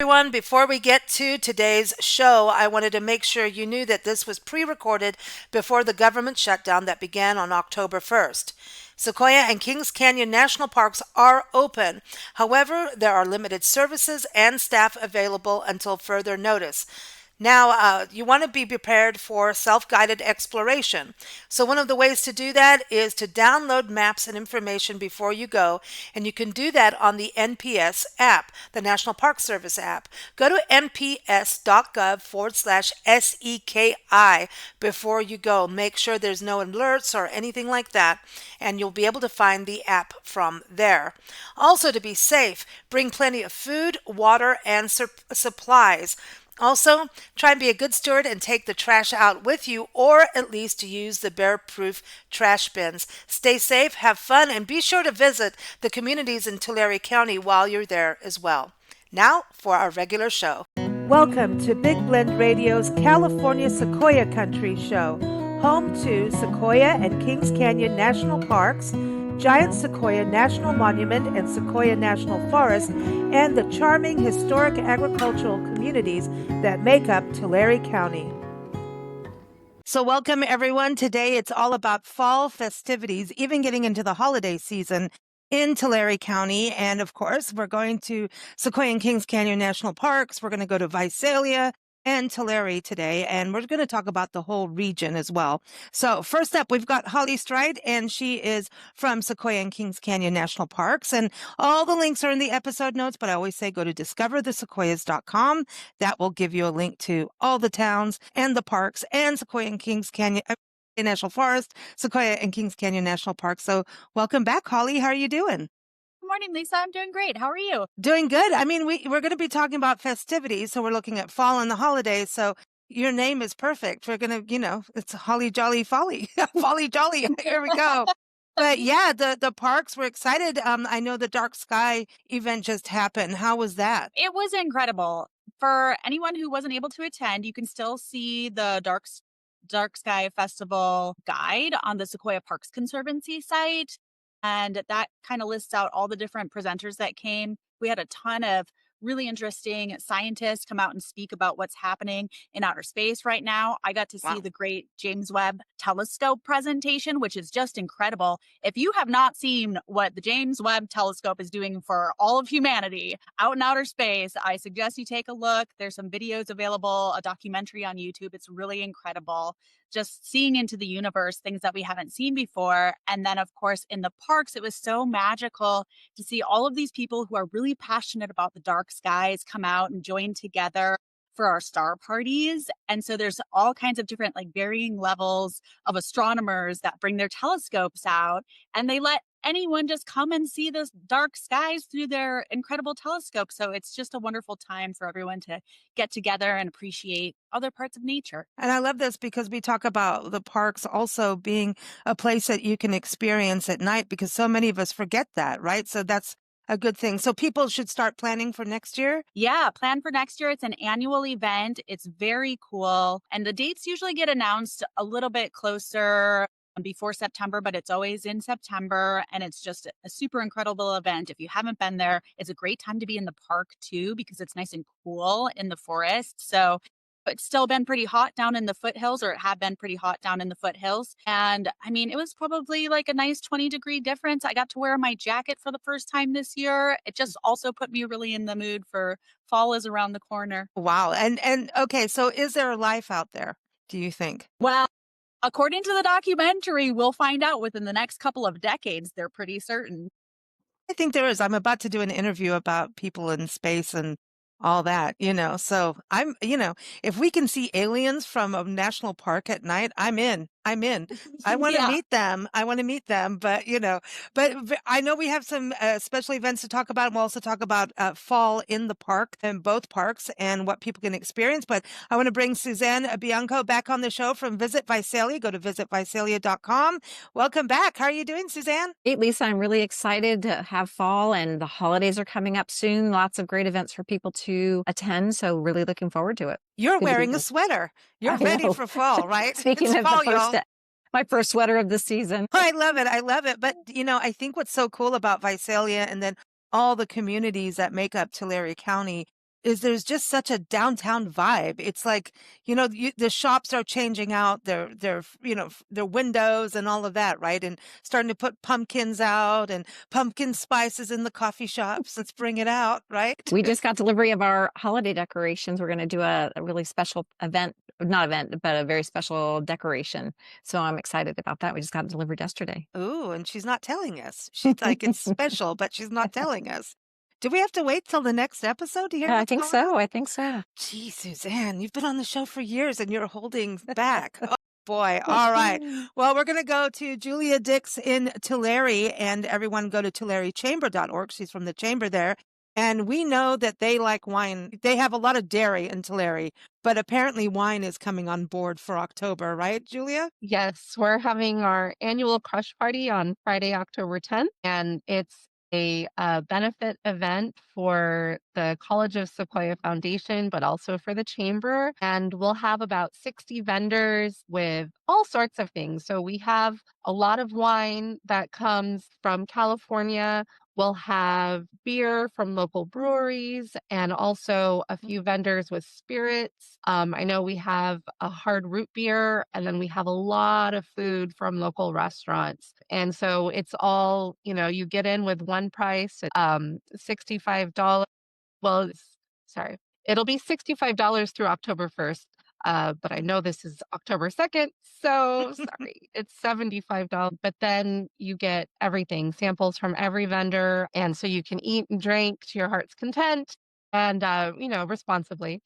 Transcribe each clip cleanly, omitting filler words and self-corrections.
Everyone, before we get to today's show, I wanted to make sure you knew that this was pre recorded before the government shutdown that began on October 1st. Sequoia and Kings Canyon National Parks are open. However, there are limited services and staff available until further notice. Now, you want to be prepared for self guided exploration. So, one of the ways to do that is to download maps and information before you go, and you can do that on the NPS app, the National Park Service app. Go to nps.gov/SEKI before you go. Make sure there's no alerts or anything like that, and you'll be able to find the app from there. Also, to be safe, bring plenty of food, water, and supplies. Also, try and be a good steward and take the trash out with you, or at least to use the bear-proof trash bins. Stay safe, have fun, and be sure to visit the communities in Tulare County while you're there as well. Now for our regular show. Welcome to Big Blend Radio's California Sequoia Country show, home to Sequoia and Kings Canyon National Parks, Giant Sequoia National Monument and Sequoia National Forest, and the charming historic agricultural communities that make up Tulare County. So welcome everyone. Today it's all about fall festivities, even getting into the holiday season in Tulare County. And of course, we're going to Sequoia and Kings Canyon National Parks. We're going to go to Visalia and Tulare today, and we're going to talk about the whole region as well. So first up, we've got Holly Stride, and she is from Sequoia and Kings Canyon National Parks, and all the links are in the episode notes, but I always say go to discoverthesequoias.com. That will give you a link to all the towns and the parks and Sequoia and Kings Canyon National Forest, Sequoia and Kings Canyon National Park. So welcome back, Holly. How are you doing? Morning, Lisa. I'm doing great. How are you? Doing good. I mean, we're going to be talking about festivities, so we're looking at fall and the holidays. So your name is perfect. We're going to, it's Holly Jolly Folly. Folly Jolly. Here we go. But yeah, the parks were excited. I know the Dark Sky event just happened. How was that? It was incredible. For anyone who wasn't able to attend, you can still see the Dark Sky Festival guide on the Sequoia Parks Conservancy site. And that kind of lists out all the different presenters that came. We had a ton of really interesting scientists come out and speak about what's happening in outer space right now. I got to see Wow. the great James Webb telescope presentation, which is just incredible. If you have not seen what the James Webb telescope is doing for all of humanity out in outer space, I suggest you take a look. There's some videos available, a documentary on YouTube. It's really incredible. Just seeing into the universe, things that we haven't seen before. And then, of course, in the parks, it was so magical to see all of these people who are really passionate about the dark skies come out and join together for our star parties. And so there's all kinds of different, like, varying levels of astronomers that bring their telescopes out, and they let anyone just come and see those dark skies through their incredible telescope. So it's just a wonderful time for everyone to get together and appreciate other parts of nature. And I love this because we talk about the parks also being a place that you can experience at night, because so many of us forget that, right? So that's a good thing. So people should start planning for next year. Yeah, plan for next year. It's an annual event. It's very cool. And the dates usually get announced a little bit closer before September, but it's always in September. And it's just a super incredible event. If you haven't been there, it's a great time to be in the park too, because it's nice and cool in the forest. So it's still been pretty hot down in the foothills, or it had been pretty hot down in the foothills. And I mean, it was probably like a nice 20-degree difference. I got to wear my jacket for the first time this year. It just also put me really in the mood for fall is around the corner. Wow. And okay, so is there a life out there, do you think? Well, according to the documentary, we'll find out within the next couple of decades. They're pretty certain. I think there is. I'm about to do an interview about people in space and all that, So if we can see aliens from a national park at night, I'm in. I'm in. I want to Yeah. meet them. I want to meet them. But, I know we have some special events to talk about. We'll also talk about fall in the park and both parks and what people can experience. But I want to bring Suzanne Bianco back on the show from Visit Visalia. Go to visitvisalia.com. Welcome back. How are you doing, Suzanne? Hey, Lisa, I'm really excited to have fall, and the holidays are coming up soon. Lots of great events for people to attend. So really looking forward to it. You're Good to be wearing a here. sweater. You're I ready know. for fall, right? Speaking It's of fall, the y'all. my first sweater of the season. I love it. I love it. But, I think what's so cool about Visalia and then all the communities that make up Tulare County is there's just such a downtown vibe. It's like, the shops are changing out their windows and all of that, right? And starting to put pumpkins out and pumpkin spices in the coffee shops. Let's bring it out, right? We just got delivery of our holiday decorations. We're going to do a really special event, not event, but a very special decoration. So I'm excited about that. We just got it delivered yesterday. Ooh, and she's not telling us. She's like, it's special, but she's not telling us. Do we have to wait till the next episode to hear I what's think going on? so. I think so. Gee, Suzanne, you've been on the show for years and you're holding back. Oh, boy. All right. Well, we're going to go to Julia Dix in Tulare, and everyone go to tularechamber.org. She's from the chamber there. And we know that they like wine. They have a lot of dairy in Tulare, but apparently wine is coming on board for October, right, Julia? Yes, we're having our annual crush party on Friday, October 10th, and it's a benefit event for the College of Sequoia Foundation, but also for the Chamber. And we'll have about 60 vendors with all sorts of things. So we have a lot of wine that comes from California. We'll have beer from local breweries and also a few vendors with spirits. I know we have a hard root beer, and then we have a lot of food from local restaurants. And so it's all, you get in with one price, $65. Well, sorry, it'll be $65 through October 1st. But I know this is October 2nd, so sorry, it's $75. But then you get everything, samples from every vendor. And so you can eat and drink to your heart's content and, responsibly.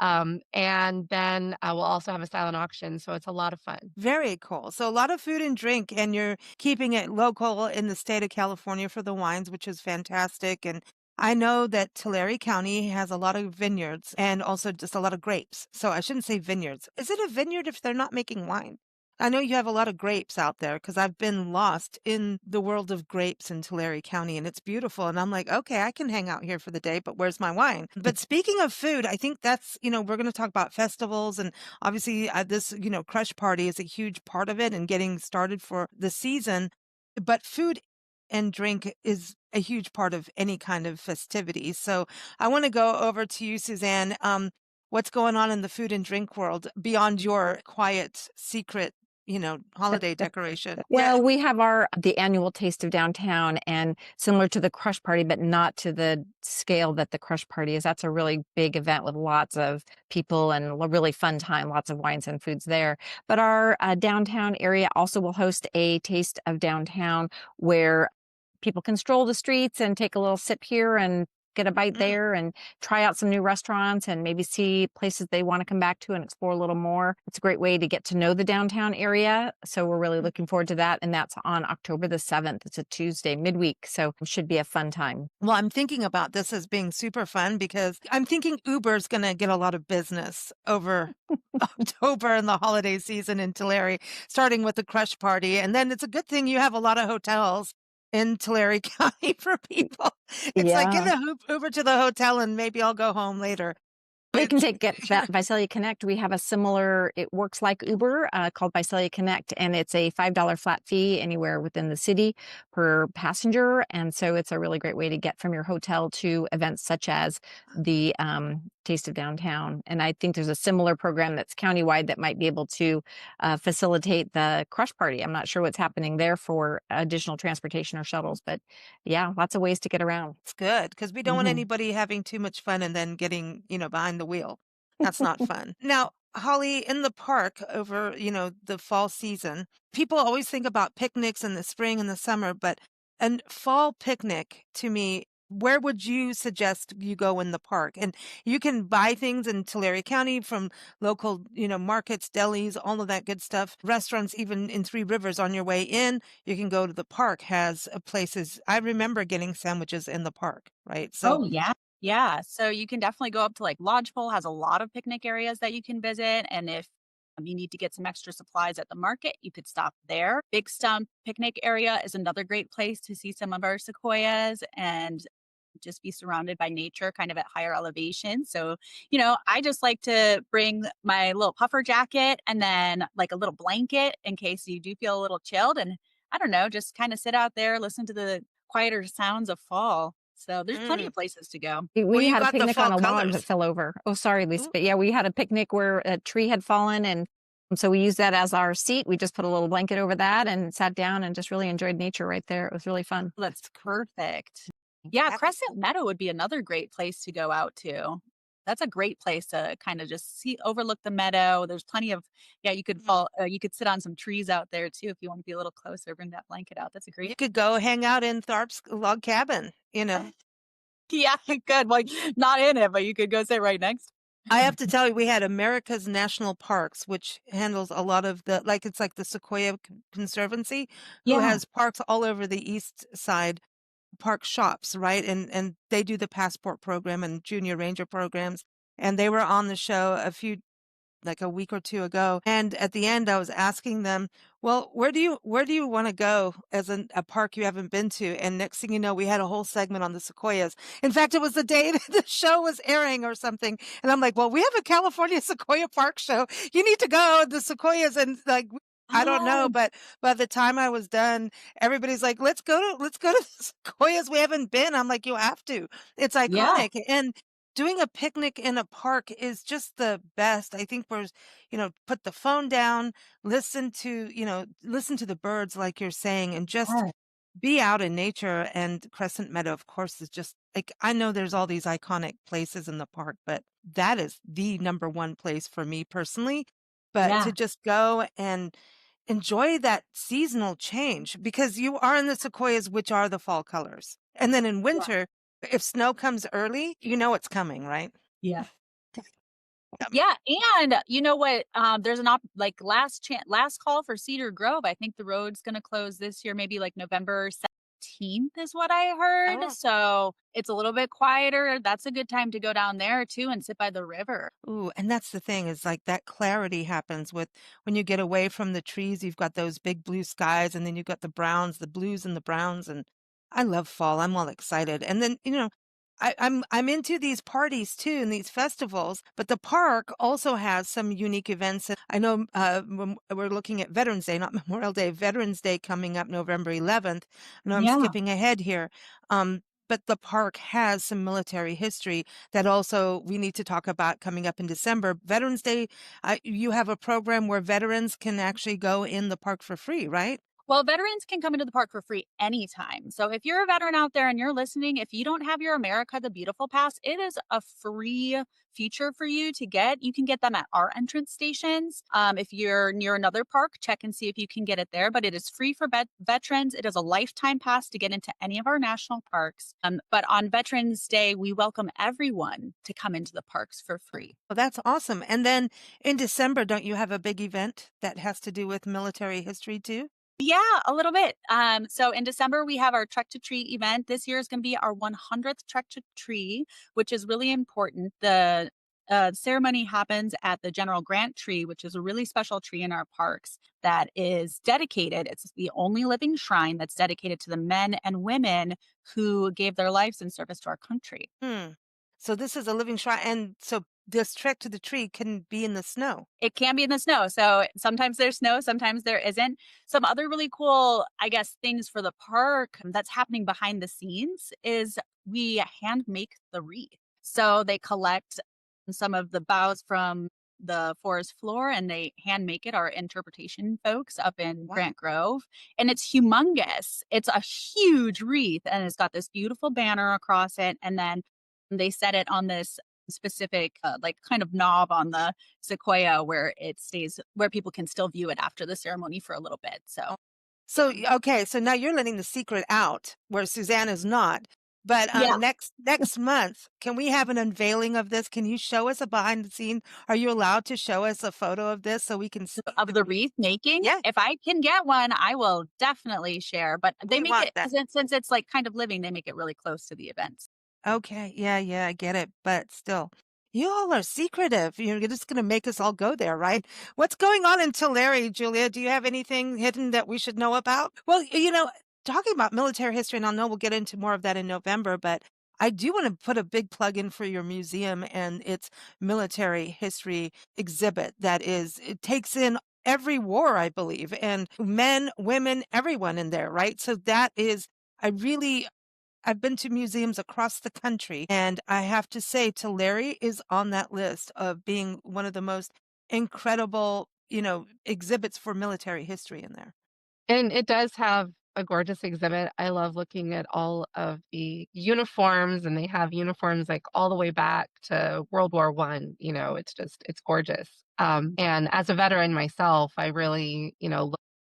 And then we'll also have a silent auction. So it's a lot of fun. Very cool. So a lot of food and drink, and you're keeping it local in the state of California for the wines, which is fantastic. And I know that Tulare County has a lot of vineyards and also just a lot of grapes. So I shouldn't say vineyards. Is it a vineyard if they're not making wine? I know you have a lot of grapes out there because I've been lost in the world of grapes in Tulare County, and it's beautiful. And I'm like, okay, I can hang out here for the day, but where's my wine? But speaking of food, I think that's, we're going to talk about festivals, and obviously this, crush party is a huge part of it and getting started for the season. But food and drink is a huge part of any kind of festivities. So I want to go over to you, Suzanne. What's going on in the food and drink world beyond your quiet, secret, holiday decoration? Yeah. Well, we have the annual Taste of Downtown, and similar to the Crush Party, but not to the scale that the Crush Party is. That's a really big event with lots of people and a really fun time, lots of wines and foods there. But our downtown area also will host a Taste of Downtown where people can stroll the streets and take a little sip here and get a bite there and try out some new restaurants and maybe see places they want to come back to and explore a little more. It's a great way to get to know the downtown area. So we're really looking forward to that. And that's on October the 7th. It's a Tuesday midweek. So it should be a fun time. Well, I'm thinking about this as being super fun because I'm thinking Uber's going to get a lot of business over October and the holiday season in Tulare, starting with the Crush Party. And then it's a good thing you have a lot of hotels in Tulare County for people. It's like get a Uber to the hotel and maybe I'll go home later. We can get that Visalia Connect. We have a similar, it works like Uber called Visalia Connect, and it's a $5 flat fee anywhere within the city per passenger. And so it's a really great way to get from your hotel to events such as the Taste of Downtown. And I think there's a similar program that's countywide that might be able to facilitate the Crush Party. I'm not sure what's happening there for additional transportation or shuttles, but yeah, lots of ways to get around. It's good because we don't want anybody having too much fun and then getting, behind the wheel. That's not fun. Now, Holly, in the park over, the fall season, people always think about picnics in the spring and the summer, but a fall picnic to me, where would you suggest you go in the park? And you can buy things in Tulare County from local, markets, delis, all of that good stuff. Restaurants, even in Three Rivers on your way in, you can go to the park, has places. I remember getting sandwiches in the park, right? So, Oh, yeah. Yeah. So you can definitely go up to like Lodgepole has a lot of picnic areas that you can visit. And if you need to get some extra supplies at the market, you could stop there. Big Stump Picnic Area is another great place to see some of our sequoias and just be surrounded by nature kind of at higher elevation. So, I just like to bring my little puffer jacket and then like a little blanket in case you do feel a little chilled. And I don't know, just kind of sit out there, listen to the quieter sounds of fall. So there's plenty Mm. of places to go. Well, We you had a got the picnic on fall a log that colors. fell over. Oh, sorry, Lisa, Ooh. but yeah, we had a picnic where a tree had fallen, and so we used that as our seat. We just put a little blanket over that and sat down and just really enjoyed nature right there. It was really fun. That's That's cool. perfect. Yeah, That is Crescent Meadow would be another great place to go out to. That's a great place to kind of just see overlook the meadow. There's plenty of yeah, mm. you could sit on some trees out there too if you want to be a little closer, bring that blanket out. That's a great You could go hang out in Tharp's log cabin, Yeah, good. Like not in it, but you could go sit right next. I have to tell you, we had America's National Parks, which handles a lot of it's like the Sequoia Conservancy, who Yeah. has parks all over the east side, park shops, right? And they do the passport program and junior ranger programs. And they were on the show like a week or two ago. And at the end, I was asking them, well, where do you want to go as a park you haven't been to? And next thing you know, we had a whole segment on the sequoias. In fact, it was the day that the show was airing or something. And I'm like, well, we have a California Sequoia Park show. You need to go the sequoias. And like, I don't know, Oh, but by the time I was done, everybody's like, let's go to the sequoias. We haven't been. I'm like, you have to. It's yeah. iconic. And doing a picnic in a park is just the best. I think put the phone down, listen to the birds like you're saying, and just Yeah. be out in nature. And Crescent Meadow, of course, is just like, I know there's all these iconic places in the park, but that is the number one place for me personally. But to Yeah. just go and enjoy that seasonal change because you are in the sequoias, which are the fall colors. And then in Yeah. winter, if snow comes early, you know it's coming, right? Yeah. Um, Yeah, and you know what? There's like last call for Cedar Grove. I think the road's gonna close this year, maybe like November 17th is what I heard. oh, So it's a little bit quieter. That's a good time to go down there too and sit by the river. ooh, and that's the thing is like that clarity happens with when you get away from the trees, you've got those big blue skies, and then you've got the browns, the blues and the browns, and I love fall. I'm all excited. And then, I'm into these parties too and these festivals, but the park also has some unique events. And I know when we're looking at Veterans Day, not Memorial Day, Veterans Day coming up November 11th. I know I'm Yeah. skipping ahead here. But the park has some military history that also we need to talk about coming up in December. Veterans Day, you have a program where veterans can actually go in the park for free, right? Well, veterans can come into the park for free anytime. So if you're a veteran out there and you're listening, if you don't have your America the Beautiful Pass, it is a free feature for you to get. You can get them at our entrance stations. If you're near another park, check and see if you can get it there. But it is free for veterans. It is a lifetime pass to get into any of our national parks. But on Veterans Day, we welcome everyone to come into the parks for free. Well, that's awesome. And then in December, don't you have a big event that has to do with military history too? Yeah, a little bit. So in December, we have our Trek to Tree event. This year is going to be our 100th Trek to Tree, which is really important. The ceremony happens at the General Grant tree, which is a really special tree in our parks that is dedicated. It's the only living shrine that's dedicated to the men and women who gave their lives in service to our country. Hmm. So this is a living shrine. And so this trek to the tree can be in the snow. It can be in the snow. So sometimes there's snow, sometimes there isn't. Some other really cool, I guess, things for the park that's happening behind the scenes is we hand make the wreath. So they collect some of the boughs from the forest floor and they hand make it, our interpretation folks up in Wow. Grant Grove. And it's humongous. It's a huge wreath and it's got this beautiful banner across it. And then they set it on this specific like kind of knob on the sequoia where it stays where people can still view it after the ceremony for a little bit. So So, okay, so now you're letting the secret out where Suzanne is not. But yeah, next month, can we have an unveiling of this? Can you show us a behind the scene? Are you allowed to show us a photo of this so we can see of the wreath making. Yeah, If I can get one, I will definitely share. But they we make want it that. since it's like kind of living, they make it really close to the events. Okay, yeah, yeah, I get it. But still, you all are secretive. You're just going to make us all go there, right? What's going on in Tulare, Julia? Do you have anything hidden that we should know about? Well, talking about military history, and I know we'll get into more of that in November, but I do want to put a big plug in for your museum and its military history exhibit it takes in every war, I believe, and men, women, everyone in there, right? So that is, I really I've been to museums across the country, and I have to say Tulare is on that list of being one of the most incredible, exhibits for military history in there. And it does have a gorgeous exhibit. I love looking at all of the uniforms, and they have uniforms like all the way back to World War One. It's gorgeous. And as a veteran myself, I really,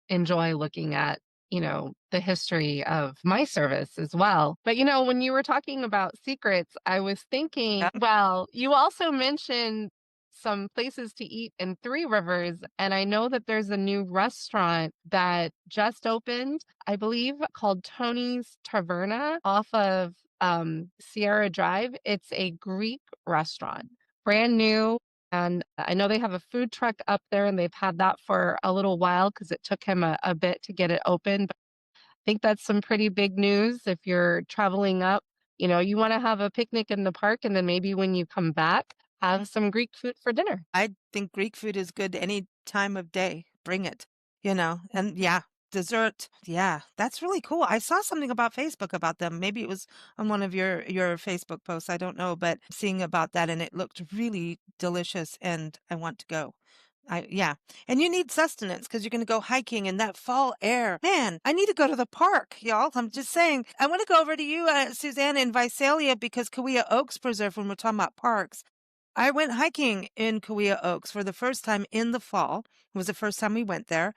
enjoy looking at, the history of my service as well. But, when you were talking about secrets, I was thinking, well, you also mentioned some places to eat in Three Rivers, and I know that there's a new restaurant that just opened, I believe, called Tony's Taverna off of Sierra Drive. It's a Greek restaurant, brand new. And I know they have a food truck up there, and they've had that for a little while because it took him a bit to get it open. But I think that's some pretty big news if you're traveling up. You want to have a picnic in the park, and then maybe when you come back, have some Greek food for dinner. I think Greek food is good any time of day. Bring it. And yeah, dessert. Yeah, that's really cool. I saw something about Facebook about them. Maybe it was on one of your Facebook posts. I don't know, but seeing about that and it looked really delicious and I want to go. Yeah. And you need sustenance because you're going to go hiking in that fall air. Man, I need to go to the park, y'all. I'm just saying. I want to go over to you, Suzanne, in Visalia because Kaweah Oaks Preserve, when we're talking about parks, I went hiking in Kaweah Oaks for the first time in the fall. It was the first time we went there.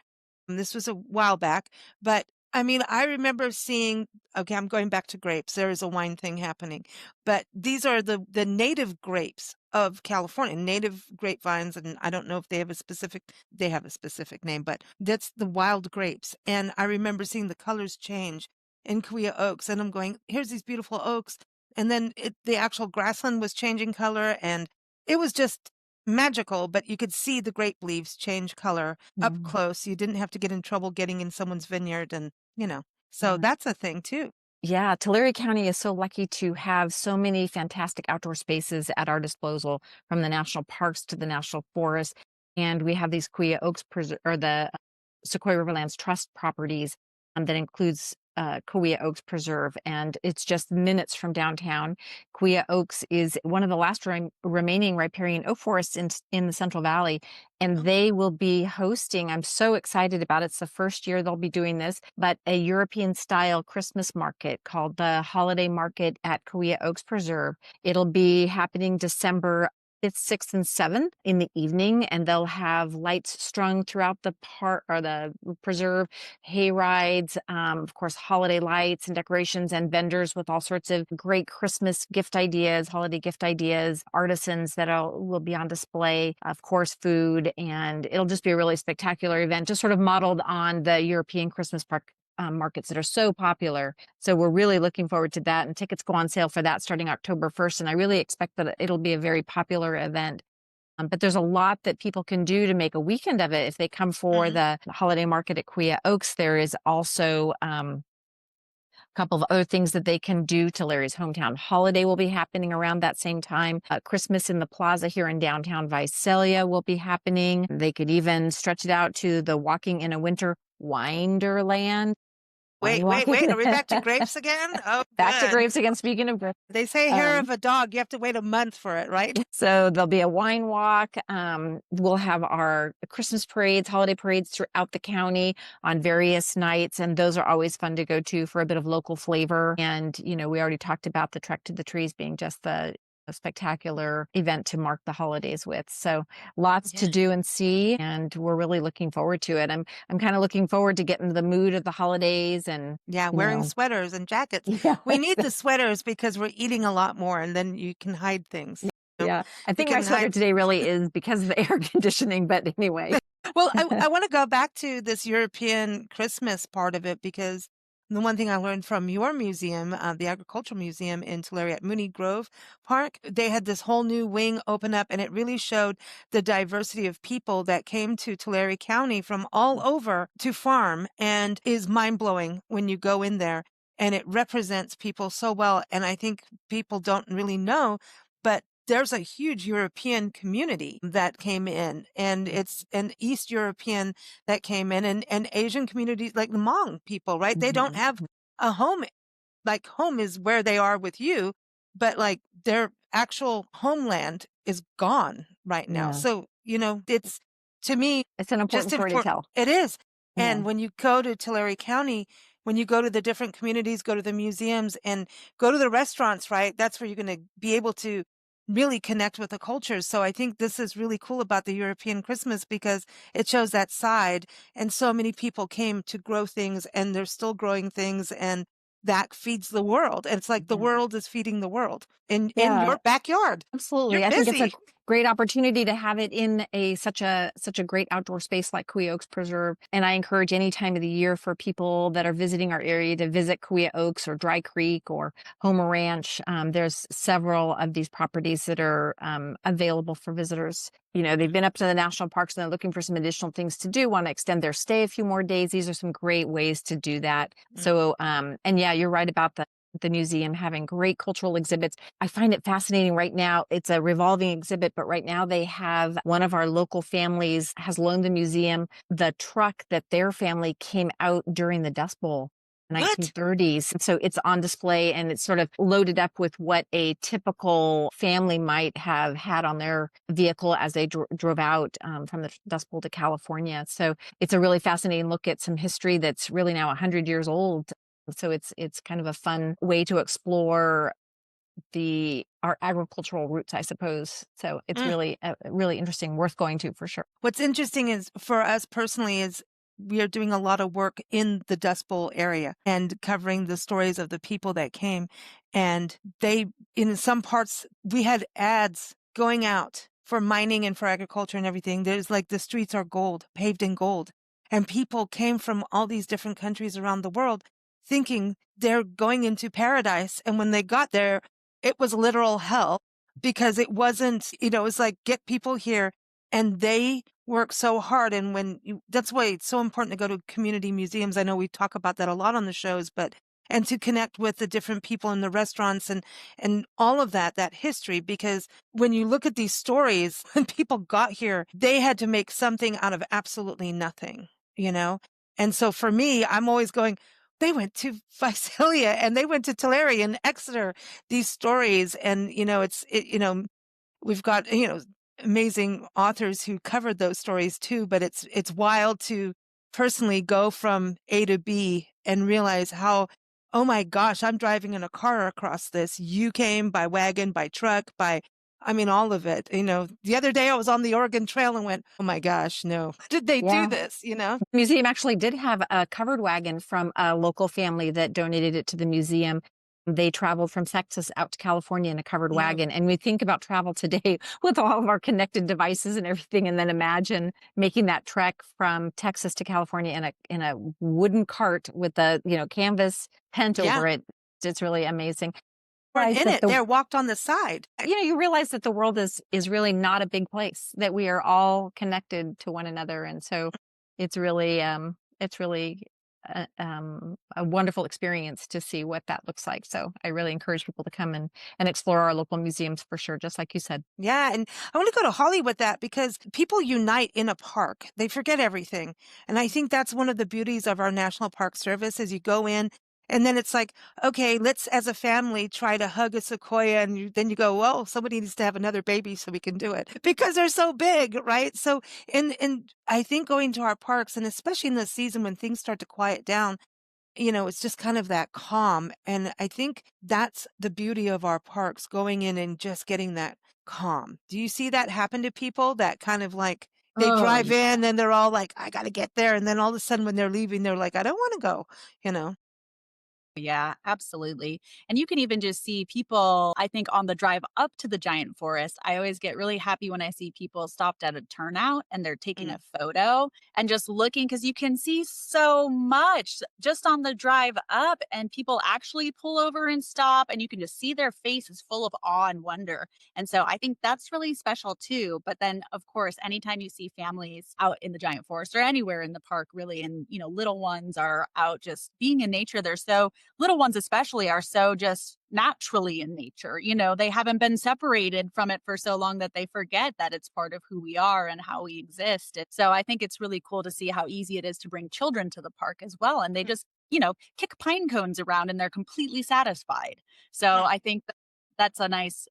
And this was a while back, but I mean, I remember seeing, okay, I'm going back to grapes. There is a wine thing happening, but these are the native grapes of California, native grapevines. And I don't know if they have a specific name, but that's the wild grapes. And I remember seeing the colors change in Kaweah Oaks and I'm going, here's these beautiful oaks. And then the actual grassland was changing color and it was just magical, but you could see the grape leaves change color up Mhm. close. You didn't have to get in trouble getting in someone's vineyard and. So Yeah. that's a thing too. Yeah, Tulare County is so lucky to have so many fantastic outdoor spaces at our disposal, from the national parks to the national forests. And we have these Kaweah Oaks or the Sequoia Riverlands Trust properties that includes Kaweah Oaks Preserve, and it's just minutes from downtown. Kaweah Oaks is one of the last remaining riparian oak forests in the Central Valley, and Oh, they will be hosting. I'm so excited about it. It's the first year they'll be doing this, but a European style Christmas market called the Holiday Market at Kaweah Oaks Preserve. It'll be happening December 5th, 6th, and 7th in the evening, and they'll have lights strung throughout the park or the preserve, hay rides, of course, holiday lights and decorations, and vendors with all sorts of great Christmas gift ideas, holiday gift ideas, artisans that will be on display, of course, food, and it'll just be a really spectacular event, just sort of modeled on the European Christmas park. Markets that are so popular. So we're really looking forward to that. And tickets go on sale for that starting October 1st. And I really expect that it'll be a very popular event. But there's a lot that people can do to make a weekend of it. If they come for mhm. the holiday market at Kaweah Oaks, there is also a couple of other things that they can do. Tulare's hometown holiday will be happening around that same time. Christmas in the plaza here in downtown Visalia will be happening. They could even stretch it out to the Walking in a Winter Winderland. Wine Wait. walking. Are we back to grapes again? Oh, Back to good. grapes again. Speaking of grapes. They say hair of a dog, you have to wait a month for it, right? So there'll be a wine walk. We'll have our Christmas parades, holiday parades throughout the county on various nights. And those are always fun to go to for a bit of local flavor. And, we already talked about the Trek to the Trees being just a spectacular event to mark the holidays with. So lots Yeah. to do and see, and we're really looking forward to it. I'm kind of looking forward to getting the mood of the holidays and Yeah, wearing sweaters and jackets. yeah. We need the sweaters because we're eating a lot more and then you can hide things. You know? Yeah, I You think my can sweater hide. today really is because of the air conditioning, but anyway. Well, I want to go back to this European Christmas part of it because the one thing I learned from your museum, the Agricultural Museum in Tulare at Mooney Grove Park, they had this whole new wing open up and it really showed the diversity of people that came to Tulare County from all over to farm and is mind blowing when you go in there. And it represents people so well. And I think people don't really know, but there's a huge European community that came in, and it's an East European that came in, and Asian communities like the Hmong people, right? They don't Mhm. have a home like home is where they are with you, but like their actual homeland is gone right now. Yeah. So, it's to me It's an important just story to important. tell. It is. Yeah. And when you go to Tulare County, when you go to the different communities, go to the museums and go to the restaurants, right? That's where you're going to be able to really connect with the cultures. So I think this is really cool about the European Christmas because it shows that side. And so many people came to grow things and they're still growing things and that feeds the world. And it's like the Yeah. world is feeding the world in Yeah. your backyard. You're Absolutely. I think it's a busy. great opportunity to have it in such a great outdoor space like Kaweah Oaks Preserve. And I encourage any time of the year for people that are visiting our area to visit Kaweah Oaks or Dry Creek or Homer Ranch. There's several of these properties that are available for visitors. They've been up to the national parks and they're looking for some additional things to do, want to extend their stay a few more days. These are some great ways to do that. So, and yeah, you're right about the museum having great cultural exhibits. I find it fascinating right now. It's a revolving exhibit, but right now they have one of our local families has loaned the museum the truck that their family came out during the Dust Bowl. What? 1930s. So it's on display and it's sort of loaded up with what a typical family might have had on their vehicle as they drove out from the Dust Bowl to California. So it's a really fascinating look at some history that's really now 100 years old. So it's kind of a fun way to explore our agricultural roots, I suppose. So it's Mm. really interesting, worth going to for sure. What's interesting is for us personally is we are doing a lot of work in the Dust Bowl area and covering the stories of the people that came. And in some parts, we had ads going out for mining and for agriculture and everything. There's like the streets are gold, paved in gold. And people came from all these different countries around the world thinking they're going into paradise. And when they got there, it was literal hell because it wasn't, it was like, get people here and they work so hard. And that's why it's so important to go to community museums. I know we talk about that a lot on the shows, and to connect with the different people in the restaurants and all of that history, because when you look at these stories, when people got here, they had to make something out of absolutely nothing, you know? And so for me, I'm always going, they went to Visalia and they went to Tulare and Exeter, these stories. And, we've got, amazing authors who covered those stories too, but it's wild to personally go from A to B and realize how, oh my gosh, I'm driving in a car across this. You came by wagon, by truck, all of it. The other day I was on the Oregon Trail and went, oh my gosh, no, did they do Yeah. this, The museum actually did have a covered wagon from a local family that donated it to the museum. They traveled from Texas out to California in a covered Yeah. wagon. And we think about travel today with all of our connected devices and everything. And then imagine making that trek from Texas to California in a wooden cart with a, canvas tent Yeah. over it. It's really amazing. Weren't Realize in that it. They walked on the side. you realize that the world is really not a big place, that we are all connected to one another. And so it's really a wonderful experience to see what that looks like. So I really encourage people to come and explore our local museums for sure, just like you said. Yeah, and I want to go to Holly with that because people unite in a park. They forget everything. And I think that's one of the beauties of our National Park Service is you go in and then it's like, okay, let's as a family try to hug a sequoia and then you go, well, somebody needs to have another baby so we can do it because they're so big, right? So and I think going to our parks and especially in the season when things start to quiet down, it's just kind of that calm. And I think that's the beauty of our parks, going in and just getting that calm. Do you see that happen to people that kind of like they Oh, drive in and they're all like, I got to get there. And then all of a sudden when they're leaving, they're like, I don't want to go, you know? yeah, absolutely. And you can even just see people, I think, on the drive up to the giant forest. I always get really happy when I see people stopped at a turnout and they're taking Mm. a photo and just looking because you can see so much just on the drive up. And people actually pull over and stop, and you can just see their faces full of awe and wonder. And so I think that's really special too. But then, of course, anytime you see families out in the giant forest or anywhere in the park, really, and, little ones are out just being in nature, they're so little ones especially are so just naturally in nature. They haven't been separated from it for so long that they forget that it's part of who we are and how we exist. And so I think it's really cool to see how easy it is to bring children to the park as well. And they just kick pine cones around and they're completely satisfied. So Hmm. I think that's a nice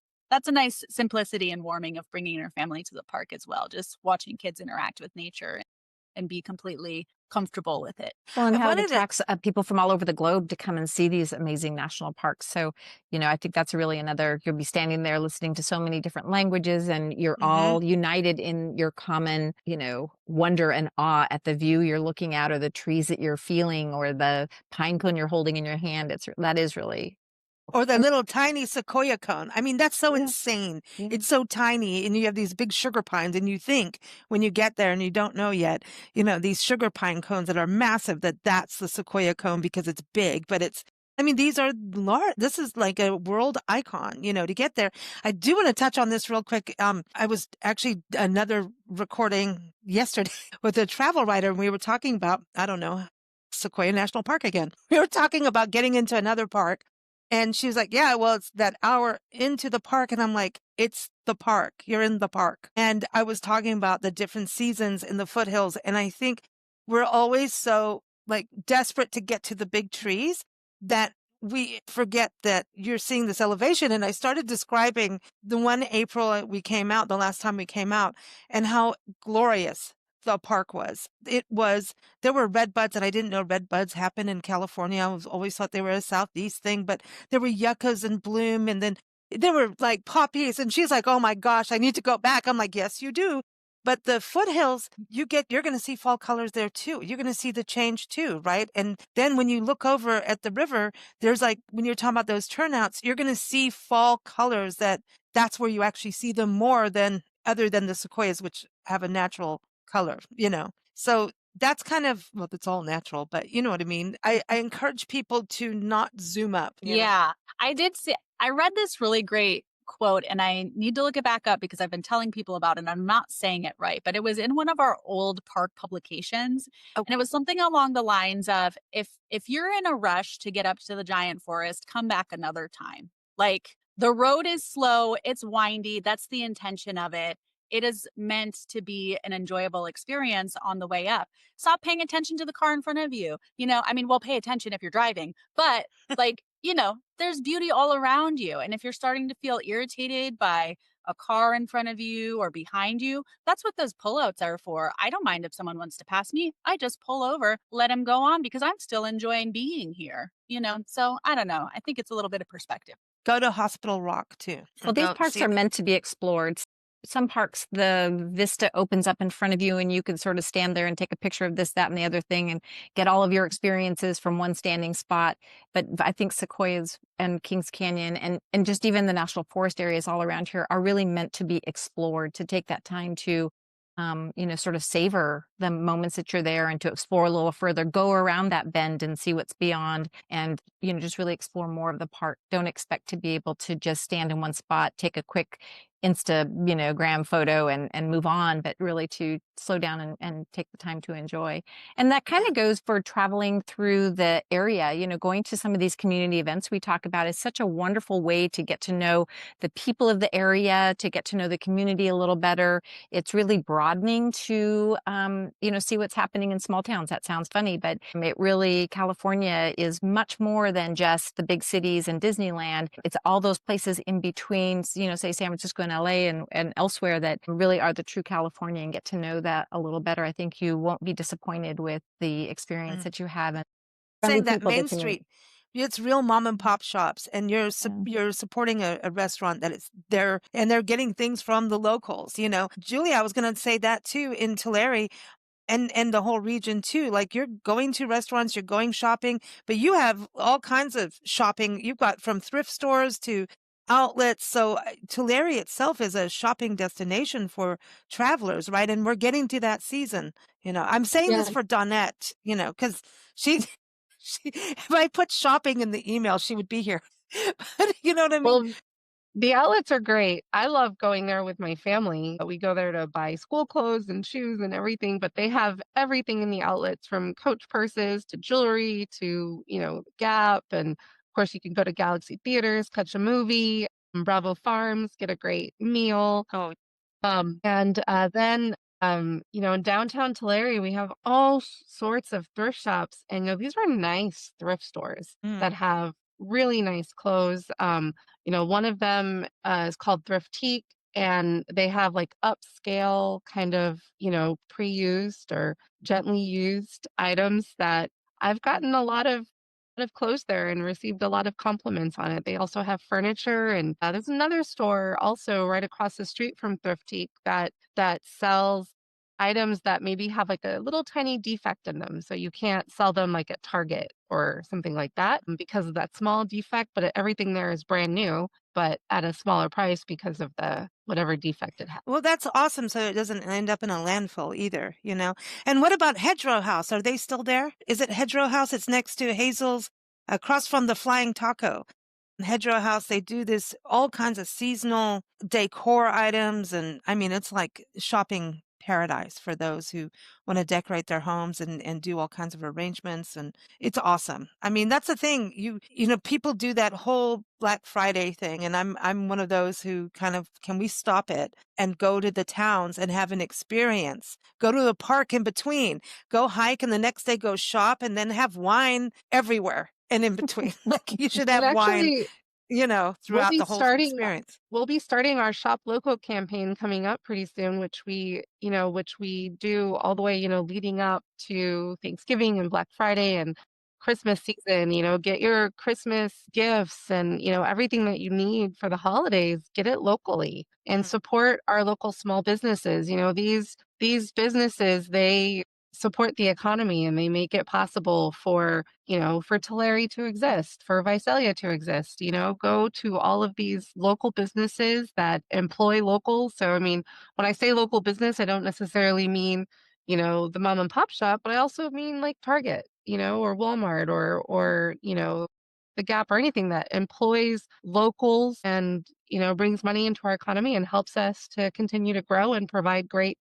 simplicity and warming of bringing your family to the park as well. Just watching kids interact with nature and be completely comfortable with it. Well, and I how it wanted to. attracts people from all over the globe to come and see these amazing national parks. So, I think that's really another, you'll be standing there listening to so many different languages, and you're Hmm. all united in your common, wonder and awe at the view you're looking at, or the trees that you're feeling, or the pine cone you're holding in your hand. That is really, Or the and little tiny sequoia cone. I mean, that's so yeah, insane. yeah. It's so tiny, and you have these big sugar pines, and you think when you get there and you don't know yet, these sugar pine cones that are massive, that's the sequoia cone because it's big, but I mean, these are large. This is like a world icon, to get there. I do want to touch on this real quick. I was actually another recording yesterday with a travel writer, and we were talking about, I don't know, Sequoia National Park again. We were talking about getting into another park. And she was like, yeah, well, it's that hour into the park. And I'm like, it's the park. You're in the park. And I was talking about the different seasons in the foothills. And I think we're always so like desperate to get to the big trees that we forget that you're seeing this elevation. And I started describing the one April we came out, the last time we came out, and how glorious the park was. There were red buds, and I didn't know red buds happen in California. Always thought they were a Southeast thing, but there were yuccas in bloom, and then there were like poppies. And she's like, "Oh my gosh, I need to go back." I'm like, "Yes, you do." But the foothills, you're going to see fall colors there too. You're going to see the change too, right? And then when you look over at the river, there's like, when you're talking about those turnouts, you're going to see fall colors that's where you actually see them more than other than the sequoias, which have a natural color. So that's kind of, well, it's all natural, but you know what I mean? I encourage people to not zoom up. Yeah, I read this really great quote and I need to look it back up because I've been telling people about it and I'm not saying it right, but it was in one of our old park publications and it Okay. was something along the lines of if you're in a rush to get up to the giant forest, come back another time. Like the road is slow, it's windy, that's the intention of it. It is meant to be an enjoyable experience on the way up. Stop paying attention to the car in front of you. I mean, well, pay attention if you're driving, but like, there's beauty all around you. And if you're starting to feel irritated by a car in front of you or behind you, that's what those pullouts are for. I don't mind if someone wants to pass me. I just pull over, let him go on because I'm still enjoying being here. So I don't know. I think it's a little bit of perspective. Go to Hospital Rock too Well, and these go parks see. are meant to be explored. Some parks, the vista opens up in front of you, and you can sort of stand there and take a picture of this, that, and the other thing, and get all of your experiences from one standing spot. But I think Sequoias and Kings Canyon and just even the national forest areas all around here are really meant to be explored, to take that time to sort of savor the moments that you're there and to explore a little further, go around that bend and see what's beyond, and just really explore more of the park. Don't expect to be able to just stand in one spot, take a quick gram photo and move on, but really to slow down and take the time to enjoy. And that kind Yeah. of goes for traveling through the area. Going to some of these community events we talk about is such a wonderful way to get to know the people of the area, to get to know the community a little better. It's really broadening to see what's happening in small towns. That sounds funny, but California is much more than just the big cities and Disneyland. It's all those places in between, say San Francisco and LA and elsewhere, that really are the true California, and get to know that a little better. I think you won't be disappointed with the experience Mm. that you have, and from the Saying that people Main that you meet. Street, it's real mom and pop shops, and Yeah. you're supporting a restaurant that is there, and they're getting things from the locals. Julia, I was going to say that too in Tulare, and the whole region too. Like, you're going to restaurants, you're going shopping, but you have all kinds of shopping. You've got from thrift stores to outlets. So Tulare itself is a shopping destination for travelers, right? And we're getting to that season. I'm saying Yeah. this for Donette, because she, if I put shopping in the email, she would be here. But you know what I mean? Well, the outlets are great. I love going there with my family. We go there to buy school clothes and shoes and everything, but they have everything in the outlets from Coach purses to jewelry to, Gap. And of course, you can go to Galaxy Theaters, catch a movie, Bravo Farms, get a great meal. Oh, And then In downtown Tulare, we have all sorts of thrift shops, and these are nice thrift stores Mm. that have really nice clothes. One of them is called Thriftique, and they have like upscale kind of, pre-used or gently used items that I've gotten a lot of clothes there and received a lot of compliments on it. They also have furniture, and there's another store also right across the street from Thriftique that sells items that maybe have like a little tiny defect in them. So you can't sell them like at Target or something like that because of that small defect, but everything there is brand new, but at a smaller price because of the whatever defect it has. Well, that's awesome. So it doesn't end up in a landfill either, you know? And what about Hedgerow House? Are they still there? Is it Hedgerow House? It's next to Hazel's, across from the Flying Taco. Hedgerow House, they do this all kinds of seasonal decor items. And I mean, it's like shopping paradise for those who want to decorate their homes and do all kinds of arrangements. And it's awesome. I mean, that's the thing. People do that whole Black Friday thing. And I'm one of those who kind of, can we stop it and go to the towns and have an experience? Go to the park in between, go hike, and the next day go shop and then have wine everywhere and in between. Like you should And have wine, actually, we'll throughout be the whole starting experience. we'll be starting our Shop Local campaign coming up pretty soon, which we do all the way, leading up to Thanksgiving and Black Friday and Christmas season. Get your Christmas gifts and, everything that you need for the holidays, get it locally and Mm. support our local small businesses. These businesses, they support the economy and they make it possible for Tulare to exist, for Visalia to exist. Go to all of these local businesses that employ locals. So, I mean, when I say local business, I don't necessarily mean, the mom and pop shop, but I also mean like Target, or Walmart or the Gap or anything that employs locals and, brings money into our economy and helps us to continue to grow and provide great,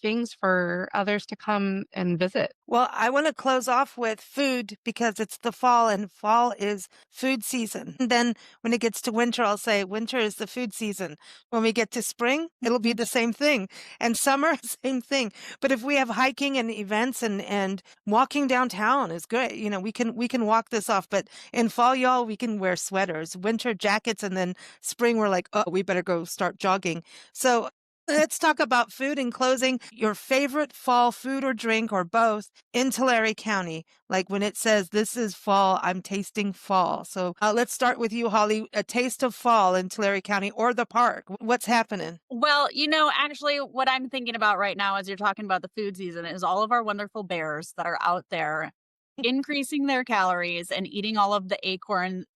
things for others to come and visit. Well, I want to close off with food because it's the fall and fall is food season. And then when it gets to winter, I'll say winter is the food season. When we get to spring, it'll be the same thing. And summer, same thing. But if we have hiking and events and walking downtown is good. We can walk this off. But in fall, y'all, we can wear sweaters, winter jackets, and then spring, we're like, oh, we better go start jogging. So let's talk about food in closing. Your favorite fall food or drink or both in Tulare County. Like when it says this is fall, I'm tasting fall. So let's start with you, Holly. A taste of fall in Tulare County or the park. What's happening? Well, actually, what I'm thinking about right now as you're talking about the food season is all of our wonderful bears that are out there increasing their calories and eating all of the acorn,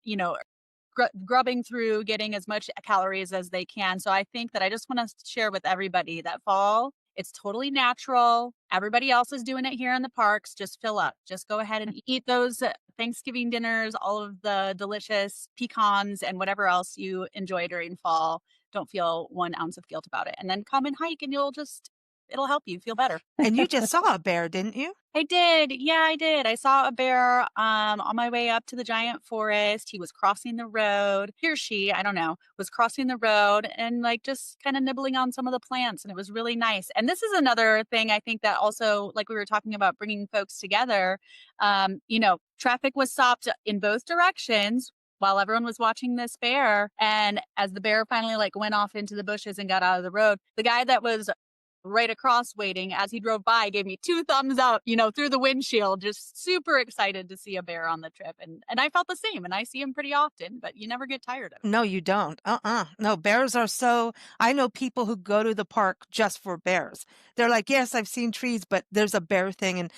grubbing through, getting as much calories as they can. So I think that I just want to share with everybody that fall, it's totally natural. Everybody else is doing it here in the parks. Just fill up. Just go ahead and eat those Thanksgiving dinners, all of the delicious pecans and whatever else you enjoy during fall. Don't feel 1 ounce of guilt about it. And then come and hike and it'll help you feel better. And you just saw a bear, didn't you? I did. Yeah, I did. I saw a bear on my way up to the giant forest. He was crossing the road. He or she, I don't know, was crossing the road and like just kind of nibbling on some of the plants. And it was really nice. And this is another thing I think that also, like we were talking about bringing folks together, traffic was stopped in both directions while everyone was watching this bear. And as the bear finally like went off into the bushes and got out of the road, the guy that was right across waiting as he drove by gave me 2 thumbs up, through the windshield, just super excited to see a bear on the trip. And I felt the same, and I see him pretty often, but you never get tired of him. No, you don't. No, bears are I know people who go to the park just for bears. They're like, yes, I've seen trees, but there's a bear thing. And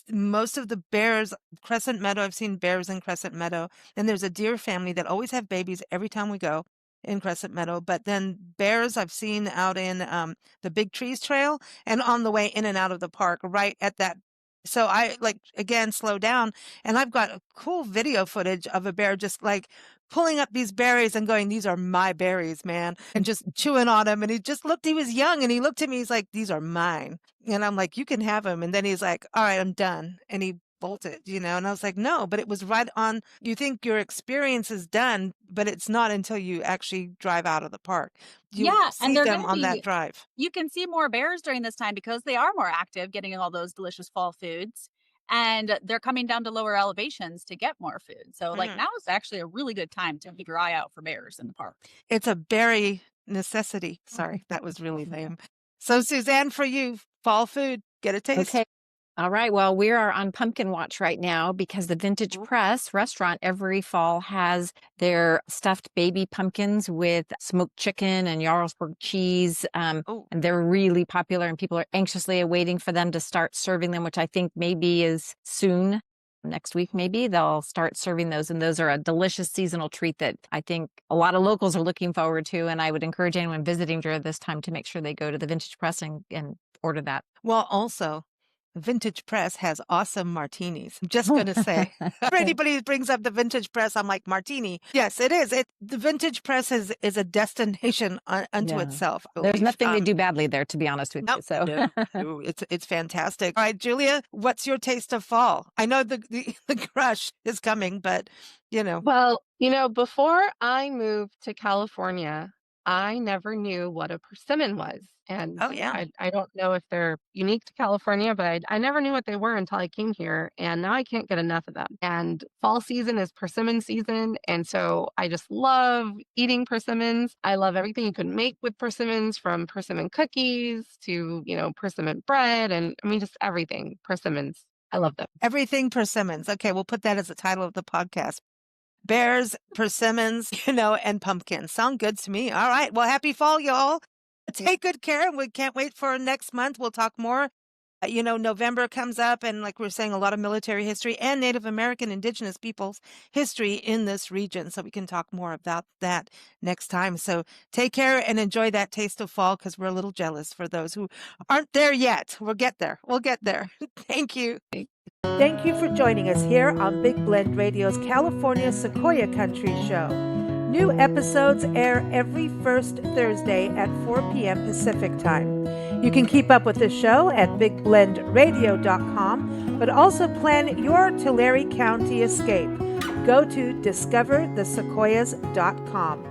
most of the bears, Crescent Meadow, I've seen bears in Crescent Meadow. And there's a deer family that always have babies every time we go in Crescent Meadow. But then bears I've seen out in the Big Trees Trail and on the way in and out of the park right at that. So I again, slow down. And I've got a cool video footage of a bear just like pulling up these berries and going, these are my berries, man. And just chewing on them. And he was young and he looked at me. He's like, these are mine. And I'm like, you can have them. And then he's like, all right, I'm done. And he bolt it, you know? And I was like, no, but it was right on. You think your experience is done, but it's not until you actually drive out of the park. You Yeah, and see they're them going to on that be drive. you can see more bears during this time because they are more active getting all those delicious fall foods, and they're coming down to lower elevations to get more food. So, like, Mhm. now is actually a really good time to keep your eye out for bears in the park. It's a berry necessity. Sorry, that was really lame. So, Suzanne, for you, fall food, get a taste. Okay. All right. Well, we are on pumpkin watch right now because the Vintage Ooh. Press restaurant every fall has their stuffed baby pumpkins with smoked chicken and Jarlsberg cheese. Oh, And they're really popular, and people are anxiously awaiting for them to start serving them, which I think maybe is soon. Next week, maybe they'll start serving those. And those are a delicious seasonal treat that I think a lot of locals are looking forward to. And I would encourage anyone visiting during this time to make sure they go to the Vintage Press and order that. well, also, Vintage Press has awesome martinis. I'm just going to say, for anybody who brings up the Vintage Press, I'm like, martini. Yes, it is. The Vintage Press is a destination unto Yeah. itself, I There's believe. nothing they do badly there, to be honest with No, you. So no, it's fantastic. All right, Julia, what's your taste of fall? I know the crush is coming, but you know, Well, before I moved to California, I never knew what a persimmon was. And oh yeah, I don't know if they're unique to California, but I never knew what they were until I came here. And now I can't get enough of them. And fall season is persimmon season. And so I just love eating persimmons. I love everything you can make with persimmons, from persimmon cookies to, persimmon bread. And I mean, just everything persimmons. I love them. everything persimmons. Okay, we'll put that as the title of the podcast. Bears, persimmons, and pumpkins. Sound good to me. All right. Well, happy fall, y'all. Take good care. We can't wait for next month. We'll talk more. November comes up, and like we're saying, a lot of military history and Native American indigenous peoples history in this region. So we can talk more about that next time. So take care and enjoy that taste of fall, because we're a little jealous for those who aren't there yet. We'll get there. We'll get there. Thank you. Thank you for joining us here on Big Blend Radio's California Sequoia Country Show. New episodes air every first Thursday at 4 p.m. Pacific Time. You can keep up with the show at bigblendradio.com, but also plan your Tulare County escape. Go to discoverthesequoias.com.